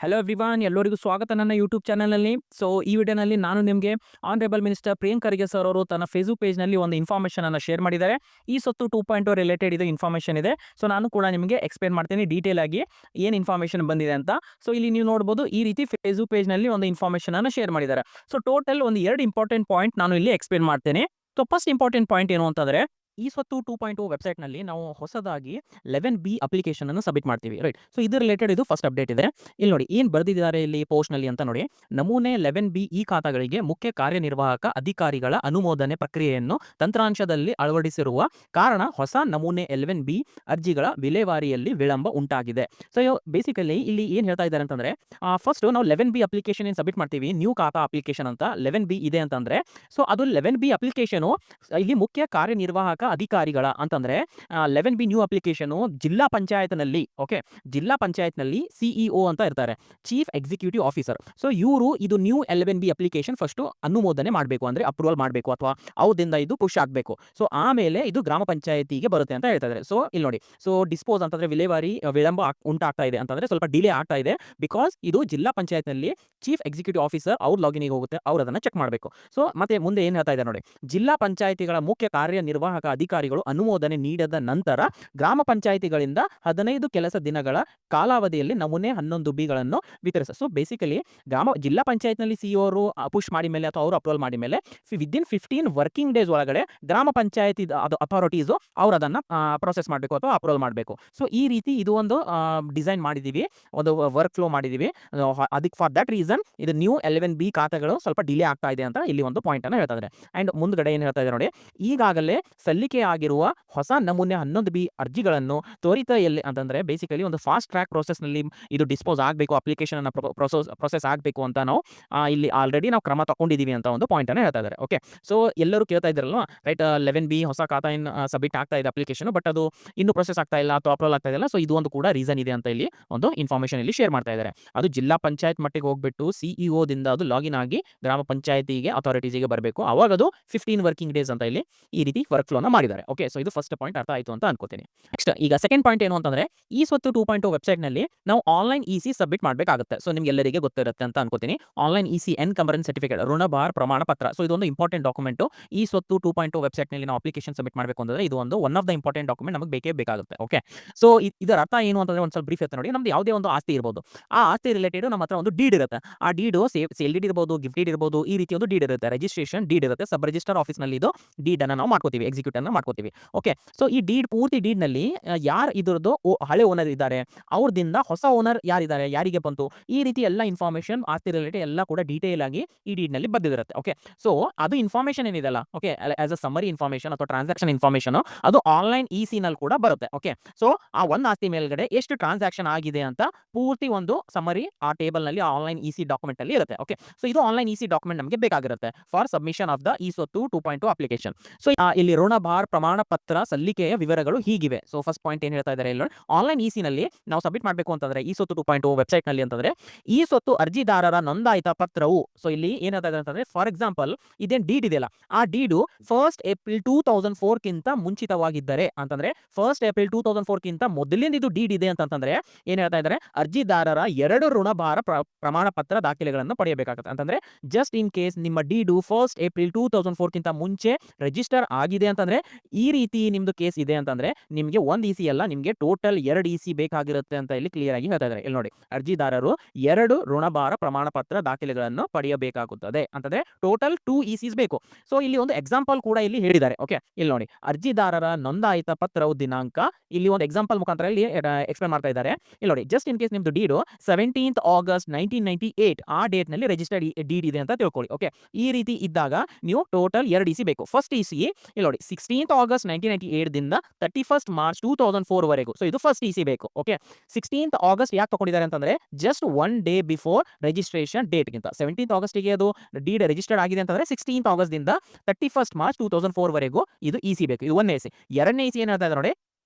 Hello everyone, ಎಲ್ಲರಿಗೂ ಸ್ವಾಗತ ನನ್ನ ಯೂಟ್ಯೂಬ್ ಚಾನಲ್ನಲ್ಲಿ. ಸೊ ಈ ವಿಡಿಯೋನಲ್ಲಿ ನಾನು ನಿಮಗೆ honourable minister Priyank Kharge sir ಅವರು ತನ್ನ ಫೇಸ್ಬುಕ್ ಪೇಜ್ನಲ್ಲಿ ಒಂದು ಇನ್ಫಾರ್ಮೇಷನ್ ಅನ್ನು ಶೇರ್ ಮಾಡಿದ್ದಾರೆ. ಈ ಸೊತ್ತು 2.0 ರಿಲೇಟೆಡ್ ಇದು ಇನ್ಫಾರ್ಮೇಷನ್ ಇದೆ. ಸೊ ನಾನು ಕೂಡ ನಿಮಗೆ ಎಕ್ಸ್ಪ್ಲೇನ್ ಮಾಡ್ತೀನಿ ಡೀಟೇಲ್ ಆಗಿ ಏನು ಇನ್ಫಾರ್ಮೇಷನ್ ಬಂದಿದೆ ಅಂತ. ಸೊ ಇಲ್ಲಿ ನೀವು ನೋಡ್ಬೋದು, ಈ ರೀತಿ ಫೇಸ್ಬುಕ್ ಪೇಜ್ನಲ್ಲಿ ಒಂದು ಇನ್ಫಾರ್ಮೇಷನ್ ಅನ್ನು ಶೇರ್ ಮಾಡಿದ್ದಾರೆ. ಸೊ ಟೋಟಲ್ ಒಂದು 2 ಇಂಪಾರ್ಟೆಂಟ್ ಪಾಯಿಂಟ್ ನಾನು ಇಲ್ಲಿ ಎಕ್ಸ್ಪ್ಲೇನ್ ಮಾಡ್ತೇನೆ. ಸೊ ಫಸ್ಟ್ ಇಂಪಾರ್ಟೆಂಟ್ ಪಾಯಿಂಟ್ ಏನು ಅಂತಂದರೆ, ಈ ಸ್ವತ್ತು 2.0 ವೆಬ್ಸೈಟ್ನಲ್ಲಿ ನಾವು ಹೊಸದಾಗಿ 11B ಅಪ್ಲಿಕೇಶನ್ ಅನ್ನು ಸಬ್ಮಿಟ್ ಮಾಡ್ತೀವಿ, ರೈಟ್. ಸೊ ಇದು ರಿಲೇಟೆಡ್ ಇದು ಫಸ್ಟ್ ಅಪ್ಡೇಟ್ ಇದೆ. ಇಲ್ಲಿ ನೋಡಿ ಏನು ಬರೆದಿದ್ದಾರೆ ಇಲ್ಲಿ ಪೋಸ್ಟ್ನಲ್ಲಿ ಅಂತ ನೋಡಿ. ನಮೂನೆ 11B ಈ ಖಾತಾಗಳಿಗೆ ಮುಖ್ಯ ಕಾರ್ಯನಿರ್ವಾಹಕ ಅಧಿಕಾರಿಗಳ ಅನುಮೋದನೆ ಪ್ರಕ್ರಿಯೆಯನ್ನು ತಂತ್ರಾಂಶದಲ್ಲಿ ಅಳವಡಿಸಿರುವ ಕಾರಣ ಹೊಸ ನಮೂನೆ 11B ಅರ್ಜಿಗಳ ವಿಲೇವಾರಿಯಲ್ಲಿ ವಿಳಂಬ ಉಂಟಾಗಿದೆ. ಸೊ ಬೇಸಿಕಲಿ ಇಲ್ಲಿ ಏನು ಹೇಳ್ತಾ ಇದ್ದಾರೆ ಅಂತಂದ್ರೆ, ಫಸ್ಟ್ ನಾವು 11B ಅಪ್ಲಿಕೇಶನ್ ಏನು ಸಬ್ಮಿಟ್ ಮಾಡ್ತೀವಿ, ನ್ಯೂ ಖಾತಾ ಅಪ್ಲಿಕೇಶನ್ ಅಂತ 11B ಇದೆ ಅಂತಂದ್ರೆ, ಸೊ ಅದು 11B ಅಪ್ಲಿಕೇಶನ್ ಇಲ್ಲಿ ಮುಖ್ಯ ಕಾರ್ಯನಿರ್ವಾಹಕ ಅಧಿಕಾರಿಗಳ ಅಂತಂದ್ರೆ 11B ನ್ಯೂ ಅಪ್ಲಿಕೇಶನ್ ಜಿಲ್ಲಾ ಪಂಚಾಯತ್ನಲ್ಲಿ, ಓಕೆ, ಜಿಲ್ಲಾ ಪಂಚಾಯತ್ನಲ್ಲಿ ಸಿಇಒ ಅಂತ ಇರ್ತಾರೆ, ಚೀಫ್ ಎಕ್ಸಿಕ್ಯೂಟಿವ್ ಆಫೀಸರ್. ಸೊ ಇವರು ಇದು ನ್ಯೂ 11B ಅಪ್ಲಿಕೇಶನ್ ಫಸ್ಟ್ ಅನುಮೋದನೆ ಮಾಡಬೇಕು, ಅಂದ್ರೆ ಅಪ್ರೂವಲ್ ಮಾಡಬೇಕು ಅಥವಾ ಅವರಿಂದ ಇದು ಪುಷ್ ಆಗಬೇಕು. ಸೊ ಆಮೇಲೆ ಇದು ಗ್ರಾಮ ಪಂಚಾಯತಿಗೆ ಬರುತ್ತೆ ಅಂತ ಹೇಳ್ತಾ ಇದ್ದಾರೆ. ಸೊ ಇಲ್ಲಿ ನೋಡಿ, ಸೊ ಡಿಸ್ಪೋಸ್ ಅಂತಂದ್ರೆ ವಿಲೇವಾರಿ ವಿಳಂಬ ಉಂಟಾಗ್ತಾ ಇದೆ ಅಂತಂದ್ರೆ ಸ್ವಲ್ಪ ಡಿಲೇ ಆಗ್ತಾ ಇದೆ, ಬಿಕಾಸ್ ಇದು ಜಿಲ್ಲಾ ಪಂಚಾಯತ್ನಲ್ಲಿ ಚೀಫ್ ಎಕ್ಸಿಕ್ಯೂಟಿವ್ ಆಫೀಸರ್ ಅವ್ರ ಲಾಗಿನ್ಗೆ ಹೋಗುತ್ತೆ, ಅವ್ರು ಅದನ್ನ ಚೆಕ್ ಮಾಡಬೇಕು. ಸೊ ಮತ್ತೆ ಮುಂದೆ ಏನು ಹೇಳ್ತಾ ಇದೆ ನೋಡಿ, ಜಿಲ್ಲಾ ಪಂಚಾಯತಿಗಳ ಮುಖ್ಯ ಕಾರ್ಯನಿರ್ವಾಹಕ ಅಧಿಕಾರಿಗಳು ಅನುಮೋದನೆ ನೀಡದ ನಂತರ ಗ್ರಾಮ ಪಂಚಾಯತಿಗಳಿಂದ 15 ಕೆಲಸ ದಿನಗಳ ಕಾಲಾವಧಿಯಲ್ಲಿ ನಮೂನೆ 11Bಗಳನ್ನು ವಿತರಿಸ. ಸೊ ಬೇಸಿಕಲಿ ಜಿಲ್ಲಾ ಪಂಚಾಯತ್ನಲ್ಲಿ ಸಿಇಒ ಅವರು ಪುಷ್ ಮಾಡಿ ಮೇಲೆ ಅಥವಾ ಅವರು ಅಪ್ರೂವಲ್ ಮಾಡಿ ಮೇಲೆ ವಿದಿನ್ 15 ವರ್ಕಿಂಗ್ ಡೇಸ್ ಒಳಗಡೆ ಗ್ರಾಮ ಪಂಚಾಯತಿ ಅಥಾರಿಟೀಸ್ ಅವ್ರು ಅದನ್ನ ಪ್ರೊಸೆಸ್ ಮಾಡಬೇಕು ಅಥವಾ ಅಪ್ರೂವಲ್ ಮಾಡಬೇಕು. ಸೊ ಈ ರೀತಿ ಇದು ಒಂದು ಡಿಸೈನ್ ಮಾಡಿದೀವಿ, ಒಂದು ವರ್ಕ್ ಫ್ಲೋ ಮಾಡಿದೀವಿ. ಅದಕ್ಕೆ ಫಾರ್ ದಟ್ ರೀಸನ್ ಇದು ನ್ಯೂ 11B ಖಾತೆಗಳು ಸ್ವಲ್ಪ ಡಿಲೇ ಆಗ್ತಾ ಇದೆ ಅಂತ ಇಲ್ಲಿ ಒಂದು ಪಾಯಿಂಟ್ ಅನ್ನು ಹೇಳ್ತಾ ಇದ್ದಾರೆ. ಅಂಡ್ ಮುಂದ್ಗಡೆ ಏನು ಹೇಳ್ತಾ ಇದ್ದಾರೆ ನೋಡಿ, ಈಗಾಗಲೇ ಸಲ್ಲಿಕೆಯಾಗಿರುವ ಹೊಸ ನಮೂನೆ 11B ಅರ್ಜಿಗಳನ್ನು ತ್ವರಿತದಲ್ಲಿ ಅಂತಂದ್ರೆ ಬೇಸಿಕಲಿ ಒಂದು ಫಾಸ್ಟ್ ಟ್ರ್ಯಾಕ್ ನಲ್ಲಿ ಇದು ಡಿಸ್ಪೋಸ್ ಆಗಬೇಕು, ಅಪ್ಲಿಕೇಶನ್ ಅನ್ನ ಪ್ರೊಸೆಸ್ ಆಗಬೇಕು ಅಂತ ನಾವು ಇಲ್ಲಿ ಆಲ್ರೆಡಿ ನಾವು ಕ್ರಮ ತಗೊಂಡಿದೀವಿ ಅಂತ ಒಂದು ಪಾಯಿಂಟ್ ಅನ್ನು ಹೇಳ್ತಾ ಇದ್ದಾರೆ. ಓಕೆ, ಸೊ ಎಲ್ಲರೂ ಕೇಳ್ತಾ ಇದ್ರಲ್ವಾ, ರೈಟ್, 11B ಹೊಸ ಖಾತಾ ಸಬ್ಮಿಟ್ ಆಗ್ತಾ ಇದೆ ಅಪ್ಲಿಕೇಶನ್, ಬಟ್ ಅದು ಇನ್ನೂ ಪ್ರೊಸೆಸ್ ಆಗ್ತಾ ಇಲ್ಲ ಅಥವಾ ಅಪ್ರೂವಲ್ ಆಗ್ತಾ ಇಲ್ಲ. ಸೊ ಇದು ಒಂದು ಕೂಡ ರೀಸನ್ ಇದೆ ಅಂತ ಇಲ್ಲಿ ಒಂದು ಇನ್ಫಾರ್ಮೇಶನ್ ಇಲ್ಲಿ ಶೇರ್ ಮಾಡ್ತಾ ಇದ್ದಾರೆ. ಅದು ಜಿಲ್ಲಾ ಪಂಚಾಯತ್ ಮಟ್ಟಿಗೆ ಹೋಗ್ಬಿಟ್ಟು ಸಿಇಒ ದಿಂದ ಅದು ಲಾಗಿನ್ ಆಗಿ ಗ್ರಾಮ ಪಂಚಾಯತಿಗೆ ಅಥಾರಿಟೀಸ್ಗೆ ಬರಬೇಕು. ಅವಾಗ ಅದು 15 ವರ್ಕಿಂಗ್ ಡೇಸ್ ಅಂತ ಇಲ್ಲಿ ಈ ರೀತಿ ವರ್ಕ್ ಫ್ಲೋನ ಮಾಡಿದ್ದಾರೆ. ಓಕೆ, ಸೊ ಇದು ಫಸ್ಟ್ ಪಾಯಿಂಟ್ ಅರ್ಥ ಆಯಿತು ಅಂತ ಅನ್ಕೋತೀನಿ. ನೆಕ್ಸ್ಟ್ ಈಗ ಸೆಕೆಂಡ್ ಪಾಯಿಂಟ್ ಏನು ಅಂತಂದ್ರೆ, ಈ ಸ್ವತ್ತು 2.0 ವೆಬ್ಸೈಟ್ ನಲ್ಲಿ ನಾವು ಆನ್ಲೈನ್ ಇಸಿ ಸಬ್ಮಿಟ್ ಮಾಡಬೇಕಾಗುತ್ತೆ. ಸೊ ನಿಮ್ಗೆ ಎಲ್ಲರಿಗೆ ಗೊತ್ತಿರುತ್ತೆ ಅಂತ ಅನ್ಕೋತೀನಿ. ಆನ್ಲೈನ್ ಇಸಿ ಎನ್ಕಂಬರೆನ್ಸ್ ಸರ್ಟಿಫಿಕೇಟ್, ಋಣಭಾರ ಪ್ರಮಾಣ ಪತ್ರ. ಸೊ ಇದೊಂದು ಇಂಪಾರ್ಟೆಂಟ್ ಡಾಕ್ಯುಮೆಂಟ್. ಈ ಸ್ವತ್ತು 2.0 ವೆಬ್ಸೈಟ್ ನಲ್ಲಿ ನಾವು ಅಪ್ಲಿಕೇಶನ್ ಸಬ್ಮಿಟ್ ಮಾಡಬೇಕು ಅಂದ್ರೆ ಇದು ಒಂದು one of the important document ನಮಗೆ ಬೇಕೇ ಬೇಕಾಗುತ್ತೆ. ಓಕೆ, ಸೊ ಇದರ ಅರ್ಥ ಏನು ಅಂತಂದ್ರೆ ಒಂದು ಸ್ವಲ್ಪ ಬ್ರೀಫ್ ಇರುತ್ತೆ ನೋಡಿ. ನಮ್ದು ಯಾವುದೇ ಒಂದು ಆಸ್ತಿ ಇರಬಹುದು, ಆ ಆಸ್ತಿ ರಿಲೇಟೆಡ್ ನಮ್ಮ ಹತ್ರ ಒಂದು ಡೀಡ್ ಇರುತ್ತೆ. ಆ ಡೀಡು ಸೇಲ್ ಡೀಡ್ ಇರಬಹುದು, ಗಿಫ್ಟ್ ಡೀಡ್ ಇರಬಹುದು, ಈ ರೀತಿ ಒಂದು ಡೀಡ್ ಇರುತ್ತೆ, ರಿಜಿಸ್ಟ್ರೇಷನ್ ಡೀಡ್ ಇರುತ್ತೆ. ಸಬ್ ರಿಜಿಸ್ಟರ್ ಆಫೀಸ್ ನಲ್ಲಿ ಇದು ಡೀಡ್ ಅನ್ನು ನಾವು ಮಾಡ್ಕೋತೀವಿ, ಎಕ್ಸಿಕ್ಯೂಟ್ ಅನ್ನು ಮಾಡ್ಕೋತೀವಿ. ಓಕೆ, ಸೊ ಈ ಡೀಡ್ ಪೂರ್ತಿ ಡೀಡ್ ನಲ್ಲಿ ಯಾರು ಇದ್ರದ್ದು ಹಳೆ ಓನರ್ ಇದ್ದಾರೆ, ಅವ್ರದಿಂದ ಹೊಸ ಓನರ್ ಯಾರಿದ್ದಾರೆ, ಯಾರಿಗೆ ಬಂತು, ಈ ರೀತಿ ಎಲ್ಲ ಇನ್ಫಾರ್ಮೇಶನ್ ಆಸ್ತಿ ರಿಲೇಟೆಡ್ ಎಲ್ಲ ಕೂಡ ಡೀಟೇಲ್ ಆಗಿ ಈ ಡೀಡ್ ನಲ್ಲಿ ಬಂದಿರುತ್ತೆ. ಓಕೆ, ಸೊ ಅದು ಇನ್ಫಾರ್ಮೇಶನ್ ಏನಿದೆಲ್ಲ, okay, as a summary information ಅಥವಾ ಟ್ರಾನ್ಸಾಕ್ಷನ್ ಇನ್ಫಾರ್ಮೇಶನ್ ಅದು ಆನ್ಲೈನ್ ಇಸಿ ನಲ್ಲಿ ಕೂಡ ಬರುತ್ತೆ. ಓಕೆ, ಸೊ ಆ ಒಂದು ಆಸ್ತಿ ಮೇಲ್ಗಡೆ ಎಷ್ಟು ಟ್ರಾನ್ಸಾಕ್ಷನ್ ಆಗಿದೆ ಅಂತ ಪೂರ್ತಿ ಒಂದು ಸಮರಿ ಆ ಟೇಬಲ್ ನಲ್ಲಿ ಆನ್ಲೈನ್ ಇಸಿ ಡಾಕ್ಯುಮೆಂಟ್ ಅಲ್ಲಿ ಇರುತ್ತೆ. ಓಕೆ, ಸೊ ಇದು ಆನ್ಲೈನ್ ಇಸಿ ಡಾಕ್ಯುಮೆಂಟ್ ನಮಗೆ ಬೇಕಾಗಿರುತ್ತೆ ಫಾರ್ ಸಬ್ಮಿಷನ್ ಆಫ್ ದ ಈ ಸ್ವತ್ತು 2.0 ಅಪ್ಲಿಕೇಶನ್. ಸೊ ಇಲ್ಲಿ ಋಣಭಾರ ಪ್ರಮಾಣ ಪತ್ರ ಸಲ್ಲಿಕೆಯ ವಿವರಗಳು ಹೀಗಿವೆ. ಸೊ ಫಸ್ಟ್ ಪಾಯಿಂಟ್ ಏನು ಹೇಳ್ತಾ ಇದ್ದಾರೆ ಇಲ್ಲಿ, ಆನ್ಲೈನ್ ಇಸಿ ನಲ್ಲಿ ನಾವು ಸಬ್ಮಿಟ್ ಮಾಡಬೇಕು ಅಂತಂದ್ರೆ ಈ ಸ್ವತ್ತು 2.0 ವೆಬ್ಸೈಟ್ ನಲ್ಲಿ ಅಂತಂದ್ರೆ, ಈ ಸ್ವತ್ತು ಅರ್ಜಿದಾರರ ನೋಂದಾಯಿತ ಪತ್ರವು, ಸೊ ಇಲ್ಲಿ ಏನ್ ಹೇಳ್ತಾ ಇದ್ದಾರೆ ಅಂತಂದ್ರೆ, ಫಾರ್ ಎಕ್ಸಾಂಪಲ್ ಇದೇನ್ ಡೀಡ್ ಇದೆಯಲ್ಲ, ಆ ಡೀಡು 1st ಏಪ್ರಿಲ್ 2004 ಕಿಂತ ಮುಂಚಿತವಾಗಿದ್ದರೆ ಅಂತಂದ್ರೆ 1st ಏಪ್ರಿಲ್ 2004 ಕಿಂತ ಮೊದಲಿಂದ ಇದು ಡೀಡ್ ಇದೆ ಅಂತಂದ್ರೆ ಏನ್ ಹೇಳ್ತಾ ಇದ್ದಾರೆ, ಅರ್ಜಿದಾರರ 2 ಋಣಭಾರ ಪ್ರಮಾಣ ಪತ್ರ ದಾಖಲೆಗಳನ್ನು ಪಡೆಯಬೇಕಾಗುತ್ತೆ. ಅಂತಂದ್ರೆ ಜಸ್ಟ್ ಇನ್ ಕೇಸ್ ನಿಮ್ಮ ಡೀಡು 1st ಏಪ್ರಿಲ್ 2004 ಕಿಂತ ಮುಂಚೆ ರಿಜಿಸ್ಟರ್ ಆಗಿದೆ ಅಂತಂದ್ರೆ, ಈ ರೀತಿ ನಿಮ್ದು ಕೇಸ್ ಇದೆ ಅಂತಂದ್ರೆ ನಿಮಗೆ ಒಂದು ಇಸಿ ಅಲ್ಲ, ನಿಮಗೆ ಟೋಟಲ್ 2 ಇಸಿ ಬೇಕಾಗಿರುತ್ತೆ ಅಂತ ಇಲ್ಲಿ ಕ್ಲಿಯರ್ ಆಗಿ ಹೇಳ್ತಾ ಇದ್ದಾರೆ. ಇಲ್ಲಿ ನೋಡಿ, ಅರ್ಜಿದಾರರು 2 ಋಣಭಾರ ಪ್ರಮಾಣ ಪತ್ರ ದಾಖಲೆಗಳನ್ನು ಪಡೆಯಬೇಕಾಗುತ್ತದೆ ಅಂತಂದ್ರೆ ಟೋಟಲ್ 2 ಇಸಿಸ್ ಬೇಕು. ಸೊ ಇಲ್ಲಿ ಒಂದು ಎಕ್ಸಾಂಪಲ್ ಕೂಡ ಇಲ್ಲಿ ಹೇಳಿದ್ದಾರೆ. ಓಕೆ, ಇಲ್ಲಿ ನೋಡಿ, ಅರ್ಜಿದಾರರ ನೋಂದಾಯಿತ ಪತ್ರವು ದಿನಾಂಕ, ಇಲ್ಲಿ ಒಂದು ಎಕ್ಸಾಂಪಲ್ ಮುಖಾಂತರ ಇಲ್ಲಿ ಎಕ್ಸ್ಪ್ಲೇನ್ ಮಾಡ್ತಾ ಇದ್ದಾರೆ. ಇಲ್ಲಿ ನೋಡಿ, ಜಸ್ಟ್ ಇನ್ ಕೇಸ್ ನಿಮ್ದು ಡೀಡು 17th August 1998 ಆ ಡೇಟ್ ನಲ್ಲಿ ರಿಜಿಸ್ಟರ್ಡ್ ಡೀಡ್ ಇದೆ ಅಂತ ತಿಳ್ಕೊಳ್ಳಿ. ಓಕೆ, ಈ ರೀತಿ ಇದ್ದಾಗ ನೀವು ಟೋಟಲ್ 2 ಇಸಿ ಬೇಕು. ಫಸ್ಟ್ ಇಸಿ ಇಲ್ಲಿ ನೋಡಿ, 16th August 1998 ದಿಂದ 31st March 2004 ವರೆಗೂ. ಸೊ ಇದು ಫಸ್ಟ್ ಇಸಿ ಬೇಕು. ಓಕೆ, 16th August ಯಾಕೆ ತಗೊಂಡಿದ್ದಾರೆ ಅಂತಂದ್ರೆ just 1 day before registration date ಗಿಂತ 17th August ಗೆ ಅದು ಡೀಡ್ ರಿಜಿಸ್ಟರ್ಡ್ ಆಗಿದೆ ಅಂತಂದ್ರೆ 16th August ದಿಂದ 31st March 2004 ವರೆಗೂ ಇದು ಇಸಿ ಬೇಕು. ಇದು ಒಂದೇ ಇಸಿ. ಎರಡನೇ ಇಸಿ ಏನಾಗ್ತಾ ಇದೆ ನೋಡಿ,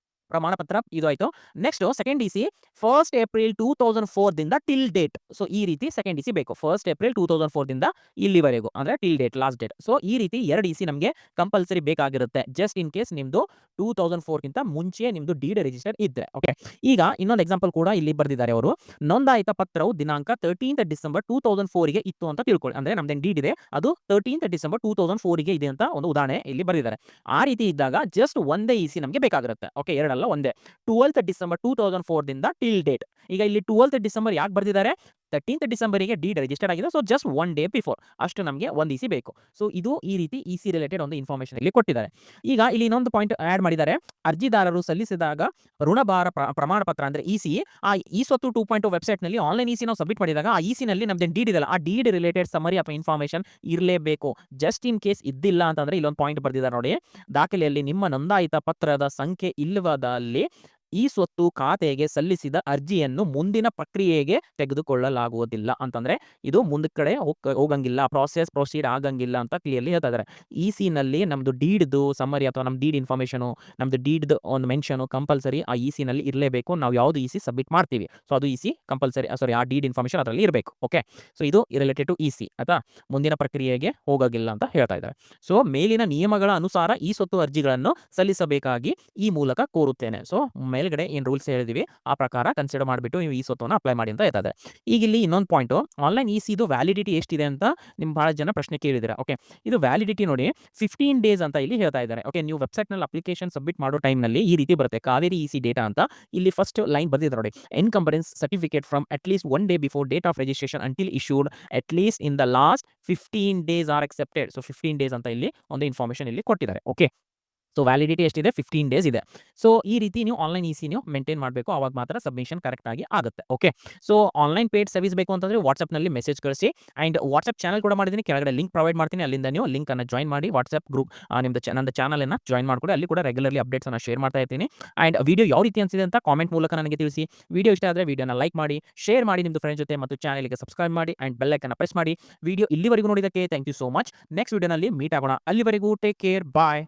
ಪ್ರಮಾಣ ಪತ್ರ ಇದು ಆಯ್ತು. Next second DC 1st April 2004 ದಿಂದ ಟಿಲ್ ಡೇಟ್. ಸೊ ಈ ರೀತಿ ಸೆಕೆಂಡ್ ಡಿಸಿ ಬೇಕು. 1st ಏಪ್ರಿಲ್ 2004 ದಿಂದ ಇಲ್ಲಿವರೆಗೂ ಅಂದ್ರೆ till date, last date. So ಈ ರೀತಿ 2 ಡಿಸಿ ನಮಗೆ ಕಂಪಲ್ಸರಿ ಬೇಕಾಗಿರುತ್ತೆ. ಜಸ್ಟ್ ಇನ್ ಕೇಸ್ ನಿಮ್ದು 2004 ಗಿಂತ ಮುಂಚೆ ನಿಮ್ದು ಡೀಡ್ ರಿಜಿಸ್ಟರ್ ಇದ್ರೆ. ಓಕೆ, ಈಗ ಇನ್ನೊಂದು ಎಕ್ಸಾಂಪಲ್ ಕೂಡ ಇಲ್ಲಿ ಬರೆದಿದ್ದಾರೆ ಅವರು. ನೋಂದಾಯಿತ ಪತ್ರವು ದಿನಾಂಕ 13th ಡಿಸೆಂಬರ್ 2004 ಗೆ ಇತ್ತು ಅಂತ ತಿಳ್ಕೊಳ್ಳಿ. ಅಂದ್ರೆ ನಮ್ದೇನು ಡೀಡ್ ಇದೆ ಅದು 13th ಡಿಸೆಂಬರ್ 2004 ಗೆ ಇದೆ ಅಂತ ಒಂದು ಉದಾಹರಣೆ ಇಲ್ಲಿ ಬರೆದಿದ್ದಾರೆ. ಆ ರೀತಿ ಇದ್ದಾಗ ಜಸ್ಟ್ ಒಂದೇ ಇಸಿ ನಮಗೆ ಬೇಕಾಗಿರುತ್ತೆ. ಓಕೆ, ಎರಡಲ್ಲ ಒಂದೇ. 12th ಡಿಸೆಂಬರ್ 2004 ದಿಂದ ಟಿಲ್ ಡೇಟ್. ಈಗ ಇಲ್ಲಿ 12th ಡಿಸೆಂಬರ್ ಯಾಕೆ ಬರ್ದಿದ್ದಾರೆ? 13th ಡಿಸೆಂಬರಿಗೆ ಡೀಡ್ ರಿಜಿಸ್ಟರ್ ಆಗಿದೆ. ಸೊ ಜಸ್ಟ್ 1 ಡೇ ಬಿಫೋರ್ ಅಷ್ಟು ನಮಗೆ ಒಂದು ಇಸಿ ಬೇಕು. ಸೊ ಇದು ಈ ರೀತಿ ಇಸಿ ರಿಲೇಟೆಡ್ ಒಂದು ಇನ್ಫಾರ್ಮೇಶನ್ ಇಲ್ಲಿ ಕೊಟ್ಟಿದ್ದಾರೆ. ಈಗ ಇಲ್ಲಿ ಇನ್ನೊಂದು ಪಾಯಿಂಟ್ ಆಡ್ ಮಾಡಿದ್ದಾರೆ. ಅರ್ಜಿದಾರರು ಸಲ್ಲಿಸಿದಾಗ ಋಣಭಾರ ಪ್ರಮಾಣ ಪತ್ರ ಅಂದ್ರೆ ಇಸಿ, ಆ ಈ ಸ್ವತ್ತು 2.0 ವೆಬ್ಸೈಟ್ ನಲ್ಲಿ ಆನ್ಲೈನ್ ಇಸಿ ನಾವು ಸಬ್ಮಿಟ್ ಮಾಡಿದಾಗ ಆ ಇಸಿ ನಲ್ಲಿ ನಮ್ದು ಡೀಡ್ ಇದೆಲ್ಲ, ಆ ಡೀಡ್ ರಿಲೇಟೆಡ್ ಸಮರಿ ಅಥವಾ ಇನ್ಫಾರ್ಮೇಶನ್ ಇರಲೇಬೇಕು. ಜಸ್ಟ್ ಇನ್ ಕೇಸ್ ಇದ್ದಿಲ್ಲ ಅಂತಂದ್ರೆ ಇಲ್ಲೊಂದು ಪಾಯಿಂಟ್ ಬರ್ದಿದ್ದಾರೆ ನೋಡಿ. ದಾಖಲೆಯಲ್ಲಿ ನಿಮ್ಮ ನೋಂದಾಯಿತ ಪತ್ರದ ಸಂಖ್ಯೆ ಇಲ್ಲವಾದಲ್ಲಿ ಈ ಸ್ವತ್ತು ಖಾತೆಗೆ ಸಲ್ಲಿಸಿದ ಅರ್ಜಿಯನ್ನು ಮುಂದಿನ ಪ್ರಕ್ರಿಯೆಗೆ ತೆಗೆದುಕೊಳ್ಳಲಾಗುವುದಿಲ್ಲ ಅಂತಂದ್ರೆ ಇದು ಮುಂದಕ್ಕೆ ಕಡೆ ಹೋಗಂಗಿಲ್ಲ, ಪ್ರೊಸೀಡ್ ಆಗಂಗಿಲ್ಲ ಅಂತ ಕ್ಲಿಯರ್ಲಿ ಹೇಳ್ತಾ ಇದ್ದಾರೆ. ಇಸಿ ನಲ್ಲಿ ನಮ್ದು ಡೀಡ್ದು ಸಮರಿ ಅಥವಾ ನಮ್ಮ ಡೀಡ್ ಇನ್ಫಾರ್ಮೇಶನ್, ನಮ್ದು ಡೀಡ್ ಒಂದು ಮೆನ್ಷನ್ ಕಂಪಲ್ಸರಿ ಆ ಇಸಿ ನಲ್ಲಿ ಇರಲೇಬೇಕು. ನಾವು ಯಾವ್ದು ಇಸಿ ಸಬ್ಮಿಟ್ ಮಾಡ್ತೀವಿ ಸೊ ಅದು ಇಸಿ ಕಂಪಲ್ಸರಿ, ಸಾರಿ ಆ ಡೀಡ್ ಇನ್ಫಾರ್ಮೇಶನ್ ಅದರಲ್ಲಿ ಇರಬೇಕು. ಓಕೆ, ಸೊ ಇದು ರಿಲೇಟೆಡ್ ಟು ಇಸಿ ಅಥವಾ ಮುಂದಿನ ಪ್ರಕ್ರಿಯೆಗೆ ಹೋಗಂಗಿಲ್ಲ ಅಂತ ಹೇಳ್ತಾ ಇದ್ದಾರೆ. ಸೊ ಮೇಲಿನ ನಿಯಮಗಳ ಅನುಸಾರ ಈ ಸ್ವತ್ತು ಅರ್ಜಿಗಳನ್ನು ಸಲ್ಲಿಸಬೇಕಾಗಿ ಈ ಮೂಲಕ ಕೋರುತ್ತೇನೆ. ಸೊ ಮೇಲ್ಗಡೆ ಏನು ರೂಲ್ಸ್ ಹೇಳಿದೀವಿ ಆ ಪ್ರಕಾರ ಕನ್ಸಿಡರ್ ಮಾಡಿಬಿಟ್ಟು ನೀವು ಈ ಸ್ವತ್ತನ್ನು ಅಪ್ಲೈ ಮಾಡಿ ಅಂತ ಹೇಳ್ತಾರೆ. ಈಗ ಇಲ್ಲಿ ಇನ್ನೊಂದು ಪಾಯಿಂಟ್, ಆನ್ಲೈನ್ ಇಸಿದು ವ್ಯಾಲಿಡಿಟಿ ಎಷ್ಟಿದೆ ಅಂತ ನಿಮ್ಗೆ ಬಹಳ ಜನ ಪ್ರಶ್ನೆ ಕೇಳಿದಿರ. ಓಕೆ, ಇದು ವ್ಯಾಲಿಡಿಟಿ ನೋಡಿ 15 ಡೇಸ್ ಅಂತ ಇಲ್ಲಿ ಹೇಳ್ತಾ ಇದ್ದಾರೆ. ಓಕೆ, ನೀವು ವೆಬ್ಸೈಟ್ ನಲ್ಲಿ ಅಪ್ಲಿಕೇಶನ್ ಸಬ್ಮಿಟ್ ಮಾಡೋ ಟೈಮ್ ನಲ್ಲಿ ಈ ರೀತಿ ಬರುತ್ತೆ ಕಾವೇರಿ ಇಸಿ ಡೇಟಾ ಅಂತ. ಇಲ್ಲಿ ಫಸ್ಟ್ ಲೈನ್ ಬರ್ದಿದ್ದಾರೆ ನೋಡಿ, encumbrance certificate from at least 1 day before date of registration until issued at least in the last 15 days are accepted. So 15 days ಅಂತ ಇಲ್ಲಿ ಒಂದು ಇನ್ಫಾರ್ಮೇಶನ್ ಇಲ್ಲಿ ಕೊಟ್ಟಿದ್ದಾರೆ. ಓಕೆ, ಸೊ ವ್ಯಾಲಿಡಿಟಿ ಎಷ್ಟಿದೆ? 15 ಡೇಸ್ ಇದೆ. ಸೊ ಈ ರೀತಿ ನೀವು ಆನ್ಲೈನ್ ಇಸಿ ನೀವು ಮೇಂಟೈನ್ ಮಾಡಬೇಕು, ಅವಾಗ ಮಾತ್ರ ಸಬ್ಮಿಷನ್ ಕರೆಕ್ಟ್ ಆಗಿ ಆಗುತ್ತೆ. Okay, so online paid service ಬೇಕು ಅಂತಂದ್ರೆ ವಾಟ್ಸ್ಆಪ್ನಲ್ಲಿ ಮೆಸೇಜ್ ಕಳಿಸಿ. ಆ್ಯಂಡ್ ವಾಟ್ಸ್ಆಪ್ ಚಾನಲ್ ಕೂಡ ಮಾಡಿದ್ದೀನಿ, ಕೆಳಗಡೆ ಲಿಂಕ್ ಪ್ರೊವೈಡ್ ಮಾಡ್ತೀನಿ. ಅಲ್ಲಿಂದ ನೀವು ಲಿಂಕ್ ಅನ್ನು ಜಾಯಿನ್ ಮಾಡಿ ವಾಟ್ಸ್ಆಪ್ ಗ್ರೂಪ್ ನಿಮ್ದು ನನ್ನ ಚಾನಲನ್ನು ಜಾಯಿನ್ ಮಾಡ್ಕೊಡಿ. ಅಲ್ಲಿ ಕೂಡ ರೆಗ್ಯುಲರ್ಲಿ ಅಪ್ಡೇಟ್ಸ್ ಅನ್ನು ಶೇರ್ ಮಾಡ್ತಾ ಇರ್ತೀನಿ. ಆ್ಯಂಡ್ ವಿಡಿಯೋ ಯಾವ ರೀತಿ ಅನಿಸಿದೆ ಅಂತ ಕಾಮೆಂಟ್ ಮೂಲಕ ನನಗೆ ತಿಳಿಸಿ. ವಿಡಿಯೋ ಇಷ್ಟ ಆದರೆ ವಿಡಿಯೋನ ಲೈಕ್ ಮಾಡಿ, ಶೇರ್ ಮಾಡಿ ನಿಮ್ಮದು ಫ್ರೆಂಡ್ಸ್ ಜೊತೆ, ಮತ್ತು ಚಾನಲ್ಗೆ ಸಬ್ಸ್ಕ್ರೈಬ್ ಮಾಡಿ ಆ್ಯಂಡ್ ಬೆಲ್ ಐಕನ್ ಪ್ರೆಸ್ ಮಾಡಿ. ವಿಡಿಯೋ ಇಲ್ಲಿವರೆಗೂ ನೋಡಿದ್ದಕ್ಕೆ thank you so much. Next ವಿಡಿಯೋನಲ್ಲಿ ಮೀಟ್ ಆಗೋಣ. ಅಲ್ಲಿವರೆಗೂ ಟೇಕ್ ಕೇರ್, ಬಾಯ್.